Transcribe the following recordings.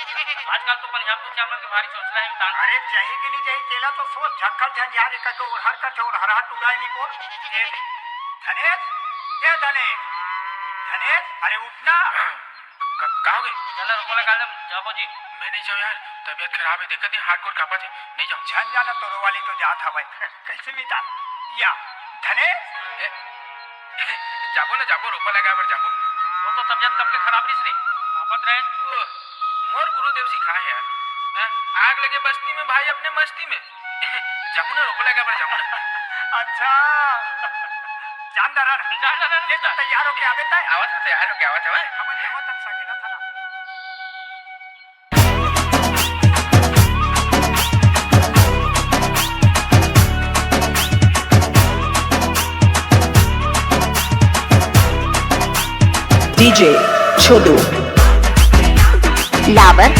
आजकाल तो पण ह्या पुढच्या आम्हाला भारी सोचला आहे ताण. अरे जही गेली जही तेला तो सोच झक्कर झंझार एका के ओढ़र का छोड़ हरहट उड़ाए नहीं को ये धनेश ए धनेश अरे उठना कहाँ गए? चला रुपयाला काढ जाबो जी. मैं नहीं जाऊँ यार, तबीयत खराब है, देखा नहीं हार्डकोर कापा थे, नहीं जाऊँ. झंझाना तोरो वाली तो जात हवाई कैसे बीता या धनेश जाबो ना जाबो, रोपा लगा पर जाबो. वो तो तबियत कब के खराब रही रे आपत रहे. मोर गुरुदेव सिखाए यार. आग लगे बस्ती में भाई अपने मस्ती में. जाऊँ ना रोपा लगा पर जाऊँ ना. अच्छा जानदार ले तो तैयार हो के आवे ताय आवाज हो तैयार हो के आवाज है हम जाओ तन सकेला था ना. DJ छोटू लावर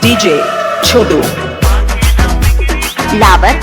DJ छोटू लावर